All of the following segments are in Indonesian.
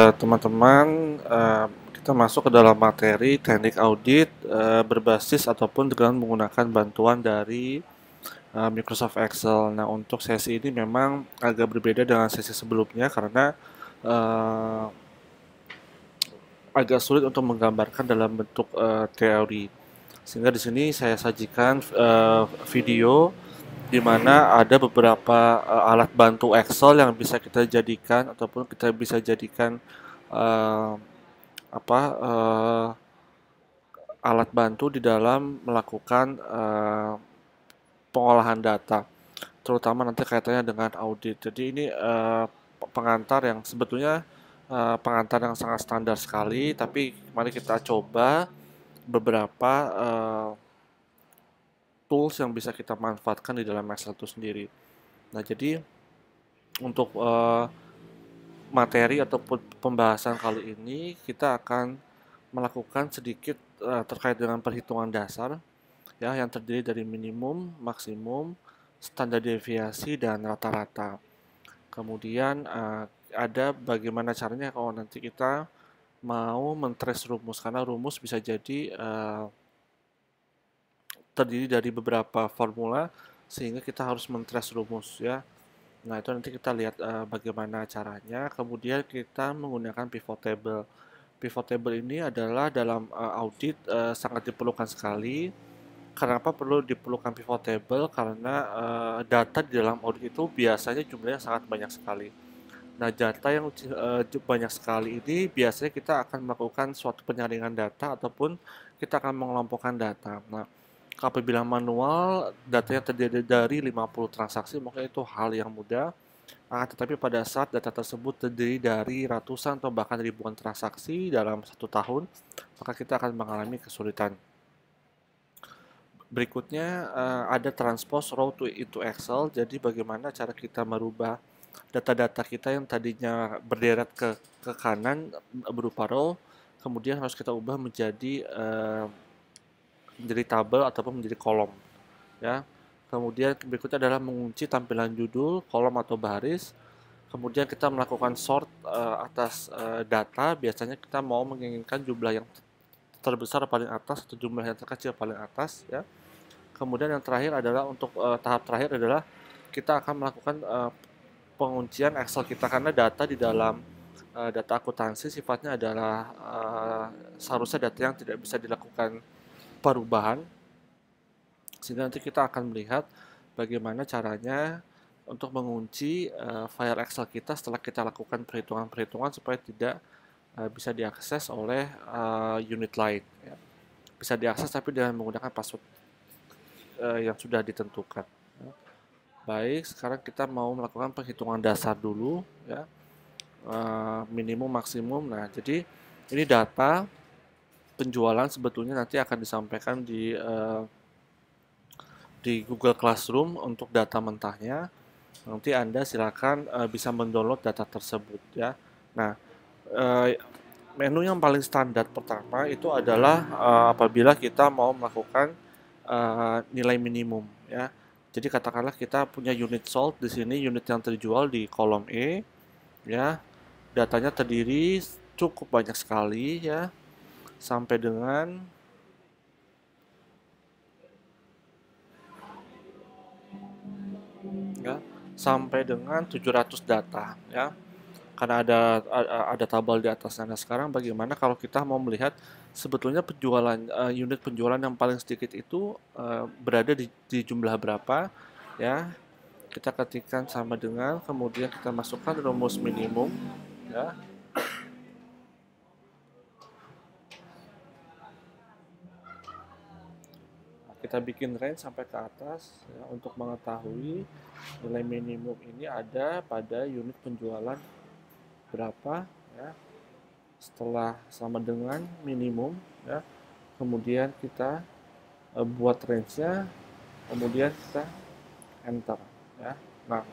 Teman-teman, kita masuk ke dalam materi teknik audit berbasis ataupun dengan menggunakan bantuan dari Microsoft Excel. Nah, untuk sesi ini memang agak berbeda dengan sesi sebelumnya karena eh, agak sulit untuk menggambarkan dalam bentuk teori. Sehingga di sini saya sajikan video di mana ada beberapa alat bantu Excel yang bisa kita jadikan ataupun kita bisa jadikan eh, apa alat bantu di dalam melakukan pengolahan data, terutama nanti kaitannya dengan audit. Jadi ini pengantar yang sebetulnya pengantar yang sangat standar sekali, tapi mari kita coba beberapa tools yang bisa kita manfaatkan di dalam Excel itu sendiri. Nah, jadi untuk materi ataupun pembahasan kali ini kita akan melakukan sedikit terkait dengan perhitungan dasar ya yang terdiri dari minimum, maksimum, standar deviasi dan rata-rata. Kemudian ada bagaimana caranya kalau nanti kita mau men-trace rumus karena rumus bisa jadi terdiri dari beberapa formula sehingga kita harus men-trace rumus ya. Nah, itu nanti kita lihat bagaimana caranya. Kemudian kita menggunakan pivot table. Pivot table ini adalah dalam audit sangat diperlukan sekali. Kenapa perlu diperlukan pivot table? Karena data di dalam audit itu biasanya jumlahnya sangat banyak sekali. Nah, data yang banyak sekali ini biasanya kita akan melakukan suatu penyaringan data ataupun kita akan mengelompokkan data. Nah, apabila manual datanya terdiri dari 50 transaksi, mungkin itu hal yang mudah. Tetapi pada saat data tersebut terdiri dari ratusan atau bahkan ribuan transaksi dalam satu tahun, maka kita akan mengalami kesulitan. Berikutnya ada transpose row into Excel. Jadi bagaimana cara kita merubah data-data kita yang tadinya berderet ke kanan berupa row, kemudian harus kita ubah menjadi tabel ataupun menjadi kolom. Ya. Kemudian berikutnya adalah mengunci tampilan judul, kolom atau baris. Kemudian kita melakukan sort atas data. Biasanya kita mau menginginkan jumlah yang terbesar paling atas atau jumlah yang terkecil paling atas. Ya. Kemudian yang terakhir adalah untuk tahap terakhir adalah kita akan melakukan penguncian Excel kita karena data di dalam data akuntansi sifatnya adalah seharusnya data yang tidak bisa dilakukan perubahan, sehingga nanti kita akan melihat bagaimana caranya untuk mengunci file Excel kita setelah kita lakukan perhitungan-perhitungan supaya tidak bisa diakses oleh unit lain. Ya. Bisa diakses tapi dengan menggunakan password yang sudah ditentukan. Ya. Baik, sekarang kita mau melakukan penghitungan dasar dulu, ya, minimum maksimum. Nah, jadi ini data penjualan sebetulnya nanti akan disampaikan di Google Classroom untuk data mentahnya. Nanti Anda silakan bisa mendownload data tersebut, ya. Nah, menu yang paling standar pertama itu adalah apabila kita mau melakukan nilai minimum, ya. Jadi katakanlah kita punya unit sold di sini, unit yang terjual di kolom E, ya. Datanya terdiri cukup banyak sekali, ya, sampai dengan ya, sampai dengan 700 data, ya. Karena ada tabel di atas sana. Sekarang bagaimana kalau kita mau melihat sebetulnya penjualan unit penjualan yang paling sedikit itu berada di jumlah berapa, ya. Kita ketikkan sama dengan, kemudian kita masukkan rumus minimum, ya. Kita bikin range sampai ke atas ya, untuk mengetahui nilai minimum ini ada pada unit penjualan berapa, ya. Setelah sama dengan minimum, ya, kemudian kita buat range-nya, kemudian kita enter, ya. Nah,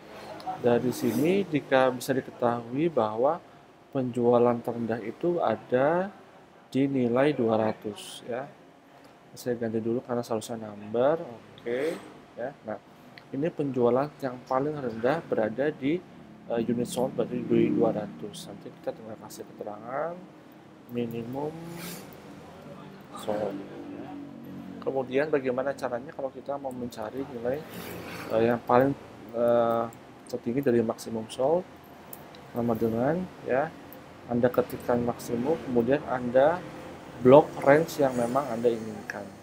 dari sini jika bisa diketahui bahwa penjualan terendah itu ada di nilai 200, ya. Saya ganti dulu karena seharusnya number, oke, ya. Nah, ini penjualan yang paling rendah berada di unit salt berarti B 200. Nanti kita tinggal kasih keterangan minimum salt. Kemudian bagaimana caranya kalau kita mau mencari nilai yang paling tertinggi dari maksimum salt, sama dengan ya Anda ketikkan maksimum, kemudian Anda blok range yang memang Anda inginkan.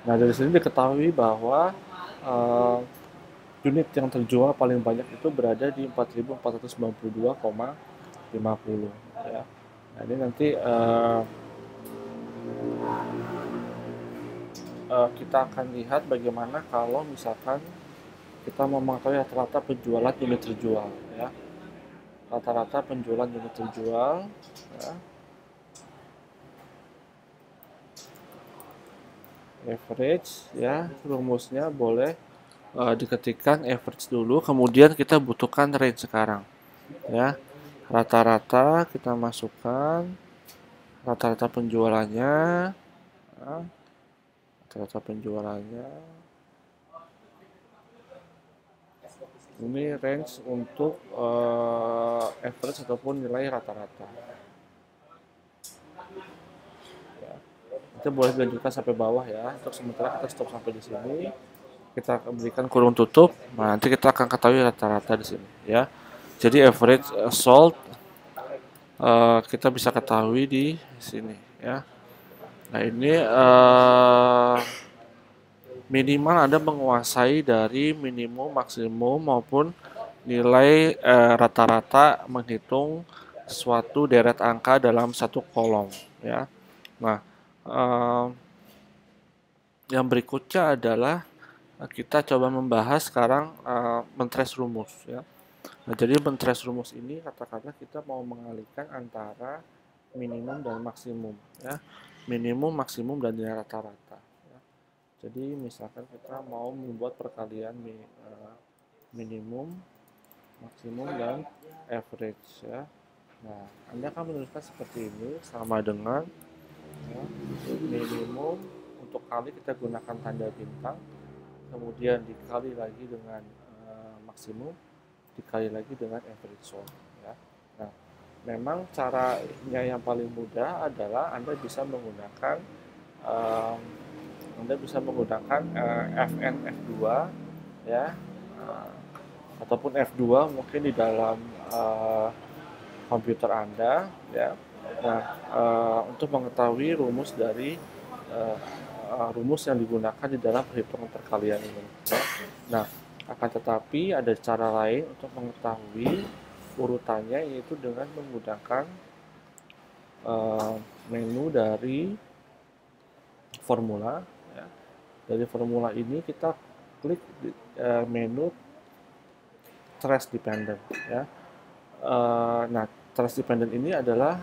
Nah, dari sini diketahui bahwa unit yang terjual paling banyak itu berada di 4.492,50 ya. Nah, ini nanti kita akan lihat bagaimana kalau misalkan kita mau mengetahui rata-rata penjualan unit terjual ya. Rata-rata penjualan unit terjual ya. Average ya, rumusnya boleh diketikkan average dulu, kemudian kita butuhkan range sekarang ya. Rata-rata kita masukkan rata-rata penjualannya ya. Rata-rata penjualannya ini range untuk average ataupun nilai rata-rata ya. Kita boleh dilanjutkan sampai bawah ya. Untuk sementara kita stop sampai di sini. Kita akan berikan kurung tutup. Nah, nanti kita akan ketahui rata-rata di sini ya. Jadi average salt kita bisa ketahui di sini ya. Nah, ini minimal Anda menguasai dari minimum, maksimum maupun nilai rata-rata menghitung suatu deret angka dalam satu kolom ya. Nah, yang berikutnya adalah kita coba membahas sekarang men-trace rumus ya. Nah, jadi men-trace rumus ini katakanlah kita mau mengalihkan antara minimum dan maksimum ya. Minimum, maksimum dan nilai rata-rata ya. Jadi misalkan kita mau membuat perkalian minimum, maksimum dan average ya. Nah, Anda akan menuliskan seperti ini sama dengan ya, minimum untuk kali kita gunakan tanda bintang, kemudian dikali lagi dengan maksimum, dikali lagi dengan average salt ya. Nah, memang caranya yang paling mudah adalah Anda bisa menggunakan Fn F2 ya, ataupun F2 mungkin di dalam komputer Anda ya. Nah, untuk mengetahui rumus dari rumus yang digunakan di dalam perhitungan perkalian ini ya. Nah, akan tetapi ada cara lain untuk mengetahui urutannya, yaitu dengan menggunakan menu dari formula ya. Dari formula ini kita klik menu trace dependent ya. Nah, trace dependent ini adalah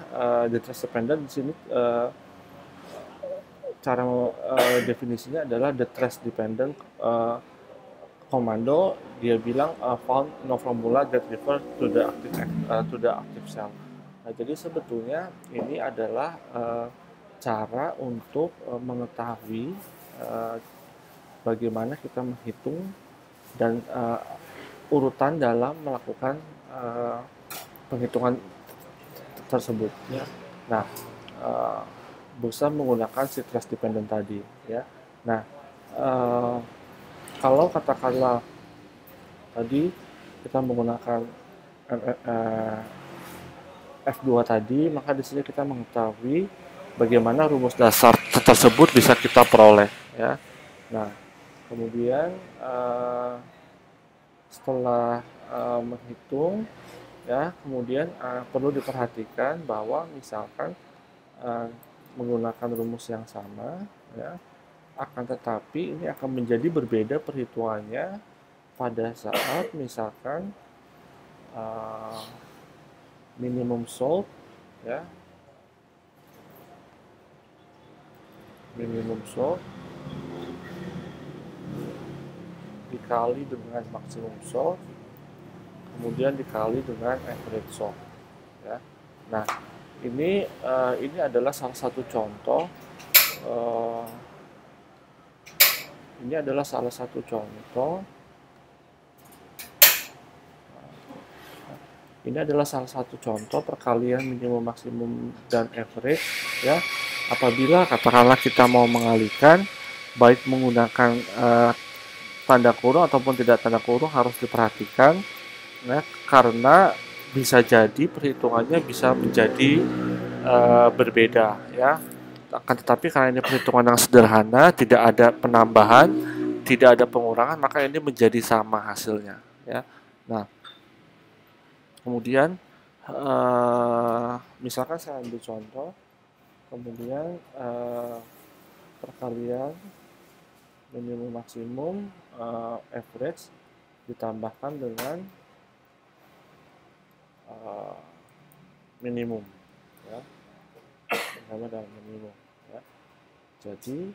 the trace dependent di sini cara definisinya adalah the trace dependent komando. Dia bilang found no formula that refer to the active cell. Nah, jadi sebetulnya ini adalah cara untuk mengetahui bagaimana kita menghitung dan urutan dalam melakukan penghitungan tersebut ya. Nah, bisa menggunakan si trace dependent tadi ya. Nah, kalau katakanlah tadi kita menggunakan F2 tadi, maka di sini kita mengetahui bagaimana rumus dasar tersebut bisa kita peroleh ya. Nah, kemudian setelah menghitung ya, kemudian perlu diperhatikan bahwa misalkan menggunakan rumus yang sama ya, akan tetapi ini akan menjadi berbeda perhitungannya pada saat misalkan minimum salt ya, minimum salt dikali dengan maksimum salt, kemudian dikali dengan average salt ya. Nah, ini adalah salah satu contoh. eh, ini adalah salah satu contoh. Ini adalah salah satu contoh perkalian minimum, maksimum, dan average, ya. Apabila katakanlah kita mau mengalihkan, baik menggunakan tanda kurung ataupun tidak tanda kurung harus diperhatikan, ya, karena bisa jadi perhitungannya bisa menjadi berbeda, ya. Akan tetapi karena ini perhitungan yang sederhana, tidak ada penambahan, tidak ada pengurangan, maka ini menjadi sama hasilnya, ya. Nah, kemudian misalkan saya ambil contoh, kemudian perkalian minimum maksimum average ditambahkan dengan minimum, ya, sama dengan minimum, ya. Jadi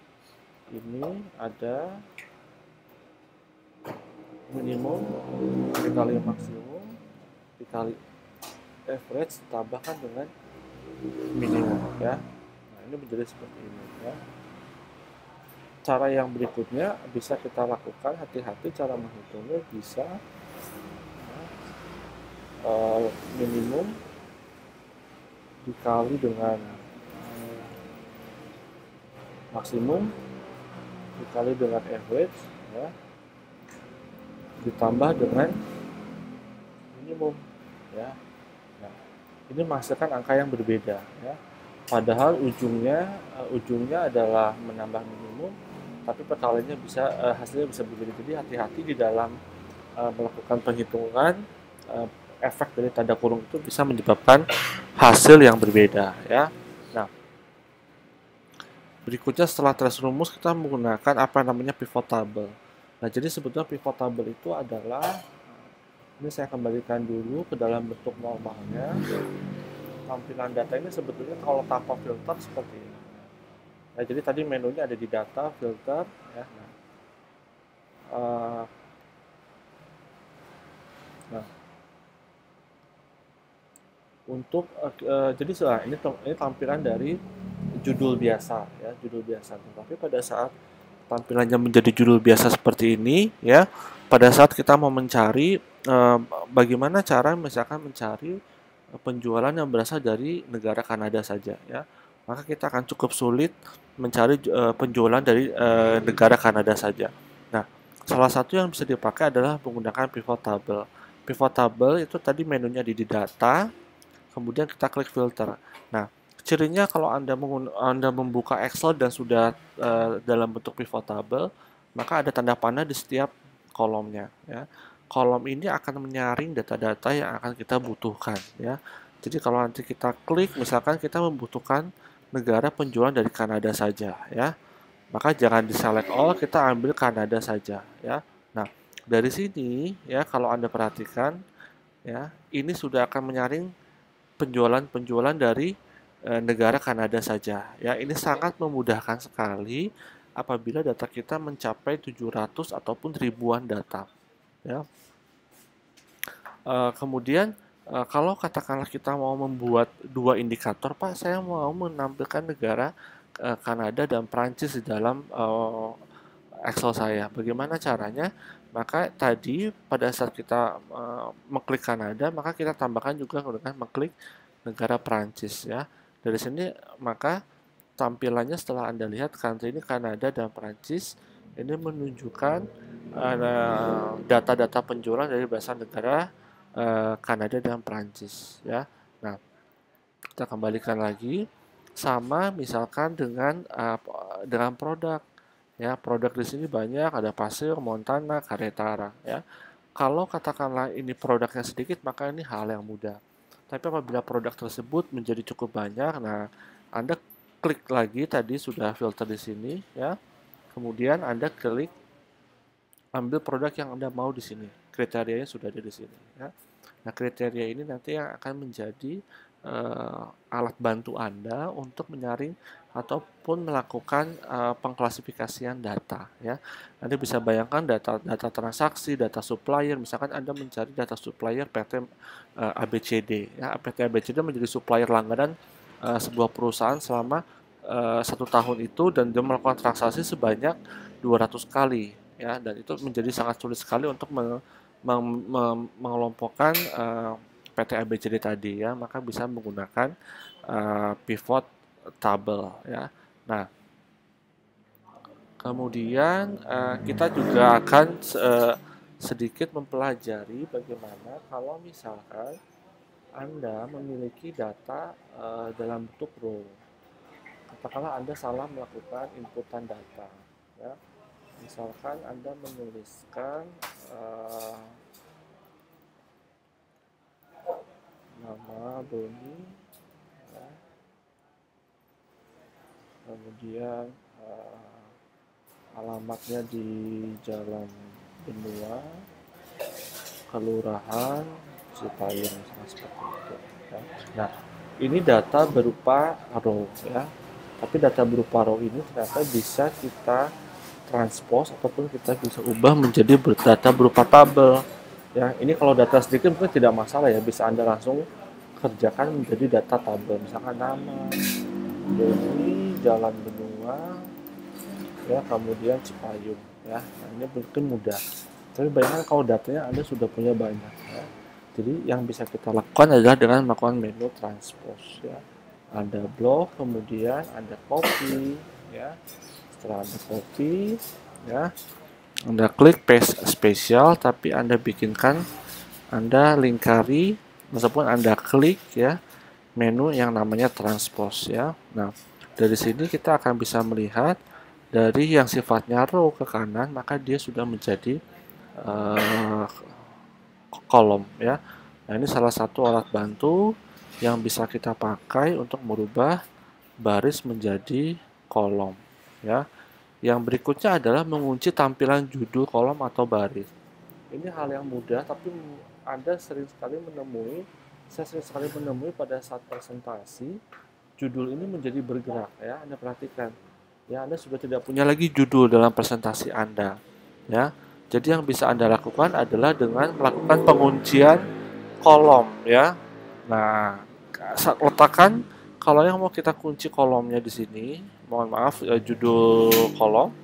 ini ada minimum dikali maksimum dikali average ditambahkan dengan minimum, ya. Nah, ini menjadi seperti ini, ya. Cara yang berikutnya bisa kita lakukan, hati-hati cara menghitungnya, bisa minimum dikali dengan maksimum dikali dengan average, ya, ditambah dengan minimum, ya. Nah, ini menghasilkan angka yang berbeda, ya. Padahal ujungnya adalah menambah minimum, tapi perkaliannya bisa hasilnya bisa berbeda. Jadi hati-hati di dalam melakukan penghitungan. Efek dari tanda kurung itu bisa menyebabkan hasil yang berbeda, ya. Nah, berikutnya setelah trace rumus kita menggunakan apa namanya pivot table. Nah, jadi sebetulnya pivot table itu adalah, ini saya kembalikan dulu ke dalam bentuk normalnya. Tampilan data ini sebetulnya kalau tanpa filter seperti ini. Nah, jadi tadi menunya ada di data, filter, ya. Nah, untuk jadi ini tampilan dari judul biasa, ya, judul biasa. Tapi pada saat tampilannya menjadi judul biasa seperti ini, ya, pada saat kita mau mencari bagaimana cara misalkan mencari penjualan yang berasal dari negara Kanada saja, ya, maka kita akan cukup sulit mencari penjualan dari negara Kanada saja. Nah, salah satu yang bisa dipakai adalah menggunakan pivot table. Pivot table itu tadi menunya di data, kemudian kita klik filter. Nah, cirinya kalau Anda membuka Excel dan sudah dalam bentuk pivot table, maka ada tanda panah di setiap kolomnya, ya. Kolom ini akan menyaring data-data yang akan kita butuhkan, ya. Jadi kalau nanti kita klik, misalkan kita membutuhkan negara penjualan dari Kanada saja, ya, maka jangan di select all, kita ambil Kanada saja, ya. Nah, dari sini, ya, kalau Anda perhatikan, ya, ini sudah akan menyaring penjualan-penjualan dari negara Kanada saja. Ya, ini sangat memudahkan sekali apabila data kita mencapai 700 ataupun ribuan data. Ya. Kemudian kalau katakanlah kita mau membuat dua indikator, Pak, saya mau menampilkan negara Kanada dan Prancis di dalam Excel saya. Bagaimana caranya? Maka tadi pada saat kita mengklik Kanada, maka kita tambahkan juga dengan mengklik negara Prancis, ya. Dari sini maka tampilannya setelah Anda lihat country ini Kanada dan Prancis, ini menunjukkan data-data penjualan dari belasan negara Kanada dan Prancis, ya. Nah, kita kembalikan lagi sama misalkan dengan produk. Ya, produk di sini banyak, ada pasir, Montana, Caretara, ya. Kalau katakanlah ini produknya sedikit, maka ini hal yang mudah. Tapi apabila produk tersebut menjadi cukup banyak, nah Anda klik lagi tadi sudah filter di sini, ya. Kemudian Anda klik ambil produk yang Anda mau di sini. Kriterianya sudah ada di sini, ya. Nah, kriteria ini nanti yang akan menjadi alat bantu Anda untuk menyaring ataupun melakukan pengklasifikasian data ya. Anda bisa bayangkan data transaksi, data supplier, misalkan Anda mencari data supplier PT ABCD ya. PT ABCD menjadi supplier langganan sebuah perusahaan selama 1 tahun itu, dan dia melakukan transaksi sebanyak 200 kali ya, dan itu menjadi sangat sulit sekali untuk mengelompokkan PT ABCD tadi ya, maka bisa menggunakan pivot table ya. Nah, kemudian kita juga akan sedikit mempelajari bagaimana kalau misalkan Anda memiliki data dalam bentuk row. Katakanlah Anda salah melakukan inputan data ya. Misalkan Anda menuliskan nama Doni ya. Kemudian alamatnya di Jalan Benua, Kelurahan Cipayung, seperti itu ya. Nah, ini data berupa row ya, tapi data berupa row ini ternyata bisa kita transpose ataupun kita bisa ubah menjadi data berupa tabel ya. Ini kalau data sedikit mungkin tidak masalah ya, bisa Anda langsung kerjakan menjadi data tabel, misalkan nama Doni, Jalan Benua ya, kemudian Cipayung ya. Nah, ini mungkin mudah, tapi bayangkan kalau datanya Anda sudah punya banyak ya. Jadi yang bisa kita lakukan adalah dengan melakukan menu transpose ya. Ada blok, kemudian ada copy ya. Setelah ada copy ya, Anda klik paste spesial, tapi Anda bikinkan, Anda lingkari meskipun Anda klik ya menu yang namanya transpose ya. Nah, dari sini kita akan bisa melihat dari yang sifatnya row ke kanan, maka dia sudah menjadi kolom ya. Nah, ini salah satu alat bantu yang bisa kita pakai untuk merubah baris menjadi kolom ya. Yang berikutnya adalah mengunci tampilan judul kolom atau baris. Ini hal yang mudah, tapi Anda sering sekali menemui, saya sering sekali menemui pada saat presentasi, judul ini menjadi bergerak ya. Anda perhatikan ya, Anda sudah tidak punya lagi judul dalam presentasi Anda ya. Jadi yang bisa Anda lakukan adalah dengan melakukan penguncian kolom ya. Nah, letakkan, kalau yang mau kita kunci kolomnya di sini, mohon maaf judul kolom,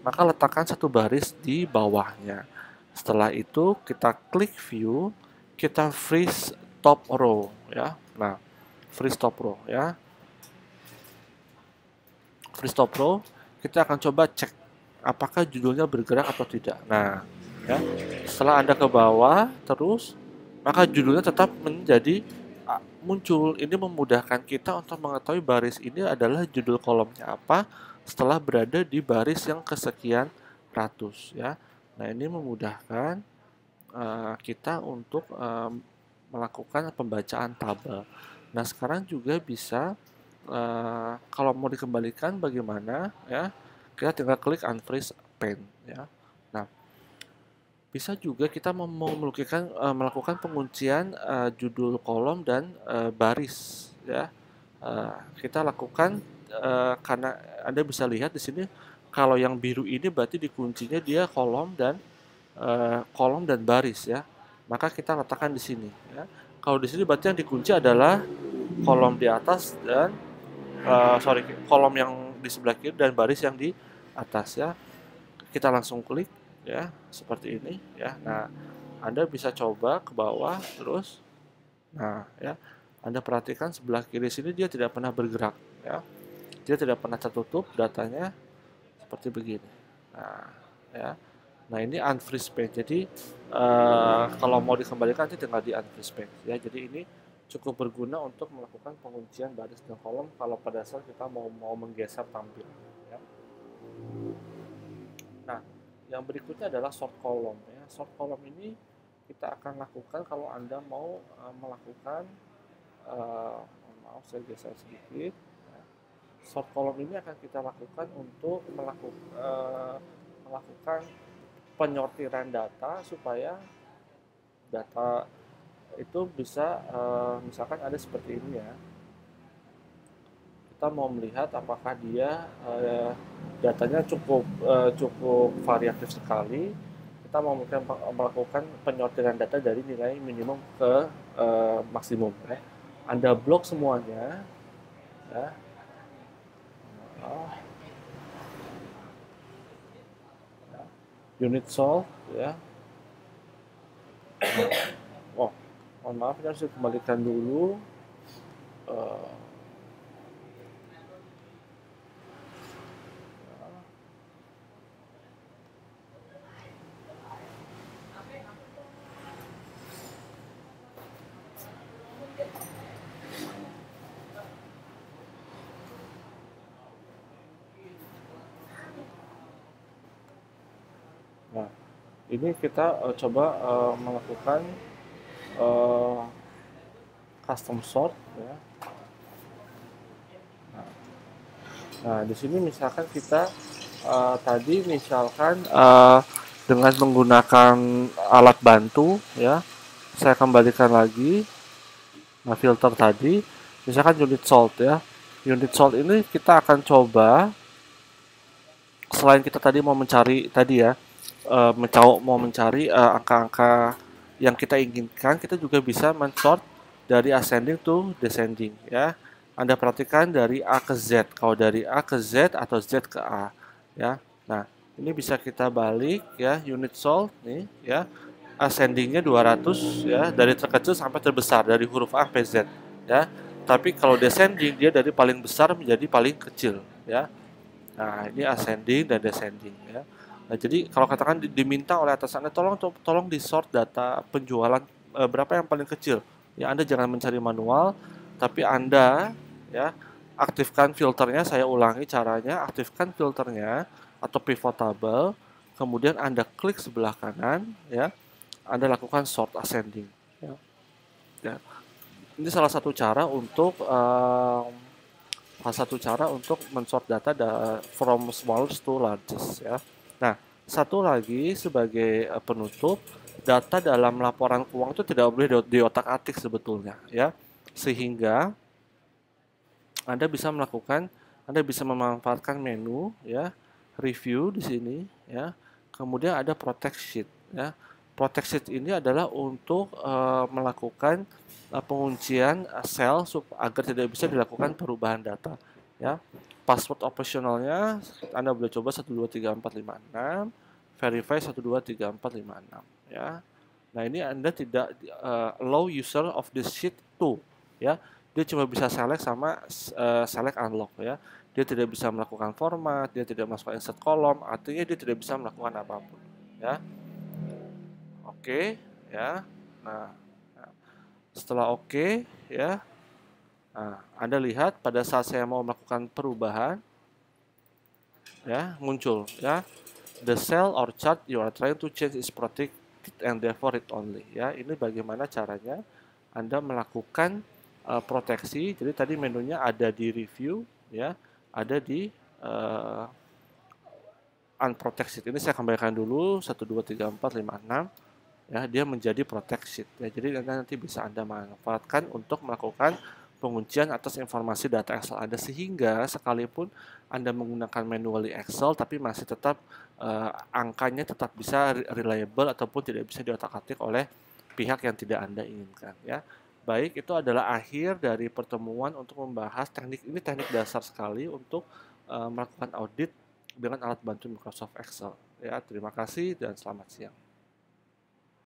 maka letakkan satu baris di bawahnya. Setelah itu kita klik view, kita freeze top row ya. Nah, freeze top row ya. Freeze top row, kita akan coba cek apakah judulnya bergerak atau tidak. Nah, ya. Setelah Anda ke bawah terus, maka judulnya tetap menjadi muncul. Ini memudahkan kita untuk mengetahui baris ini adalah judul kolomnya apa setelah berada di baris yang kesekian ratus ya. Nah, ini memudahkan kita untuk melakukan pembacaan tabel. Nah, sekarang juga bisa kalau mau dikembalikan bagaimana ya, kita tinggal klik unfreeze pen ya. Nah, bisa juga kita melakukan penguncian judul kolom dan baris ya. Kita lakukan karena Anda bisa lihat di sini, kalau yang biru ini berarti dikuncinya dia kolom dan baris ya. Maka kita letakkan di sini ya. Kalau di sini berarti yang dikunci adalah kolom di atas dan kolom yang di sebelah kiri dan baris yang di atas ya. Kita langsung klik ya, seperti ini ya. Nah, Anda bisa coba ke bawah terus. Nah, ya. Anda perhatikan sebelah kiri sini dia tidak pernah bergerak ya. Dia tidak pernah tertutup, datanya seperti begini. Nah, ya. Nah, ini unfreeze page. Jadi kalau mau dikembalikan nanti tinggal di unfreeze page ya. Jadi ini cukup berguna untuk melakukan penguncian baris dan kolom kalau pada saat kita mau menggeser tampilan ya. Nah, yang berikutnya adalah sort column ya. Sort column ini kita akan lakukan kalau Anda mau melakukan maaf saya geser sedikit. Ya. Sort column ini akan kita lakukan untuk melakukan penyortiran data supaya data itu bisa misalkan ada seperti ini ya. Kita mau melihat apakah dia datanya cukup variatif sekali. Kita mau melakukan penyortiran data dari nilai minimum ke maksimum. Ya. Anda blok semuanya, ya. Ah, unit solve, ya. Oh, mohon maaf, ini harus dikembalikan dulu. Eh, Nah, ini kita coba melakukan uh, custom sort, ya. Nah, di sini misalkan kita tadi misalkan dengan menggunakan alat bantu, ya. Saya kembalikan lagi. Nah, filter tadi, misalkan unit salt, ya. Unit salt ini kita akan coba, selain kita tadi mau mencari tadi ya, mau mencari angka-angka yang kita inginkan, kita juga bisa mensort dari ascending to descending, ya. Anda perhatikan dari A ke Z. Kalau dari A ke Z atau Z ke A, ya. Nah, ini bisa kita balik, ya, unit salt nih, ya. Ascendingnya 200, ya, dari terkecil sampai terbesar dari huruf A sampai Z, ya. Tapi kalau descending dia dari paling besar menjadi paling kecil, ya. Nah, ini ascending dan descending, ya. Nah, jadi kalau katakan diminta oleh atasannya, tolong di sort data penjualan berapa yang paling kecil. Ya, Anda jangan mencari manual, tapi Anda, ya, aktifkan filternya. Saya ulangi caranya, aktifkan filternya atau pivot table, kemudian Anda klik sebelah kanan, ya. Anda lakukan sort ascending, ya. Ya. Ini salah satu cara untuk mensort data from smallest to largest, ya. Nah, satu lagi sebagai penutup, data dalam laporan keuangan itu tidak boleh diotak-atik sebetulnya, ya. Sehingga Anda bisa memanfaatkan menu, ya, review di sini, ya. Kemudian ada protect sheet, ya. Protect sheet ini adalah untuk melakukan penguncian sel agar tidak bisa dilakukan perubahan data, ya. Password operasionalnya Anda boleh coba 123456, verify 123456, ya. Nah, ini Anda tidak allow user of this sheet to, ya. Dia cuma bisa select sama select unlock, ya. Dia tidak bisa melakukan format, dia tidak masuk insert kolom, artinya dia tidak bisa melakukan apapun, ya. Oke, ya. Nah, setelah oke, ya. Nah, Anda lihat pada saat saya mau melakukan perubahan, ya, muncul, ya. The cell or chart you are trying to change is protected and therefore read only, ya. Ini bagaimana caranya Anda melakukan proteksi. Jadi tadi menunya ada di review, ya, ada di uh, unprotected. Ini saya kembalikan dulu 123456, ya, dia menjadi protected, ya. Jadi nanti bisa Anda manfaatkan untuk melakukan penguncian atas informasi data Excel Anda, sehingga sekalipun Anda menggunakan manually Excel tapi masih tetap angkanya tetap bisa reliable ataupun tidak bisa diotak-atik oleh pihak yang tidak Anda inginkan, ya. Baik, itu adalah akhir dari pertemuan untuk membahas teknik dasar sekali untuk melakukan audit dengan alat bantu Microsoft Excel, ya. Terima kasih dan selamat siang.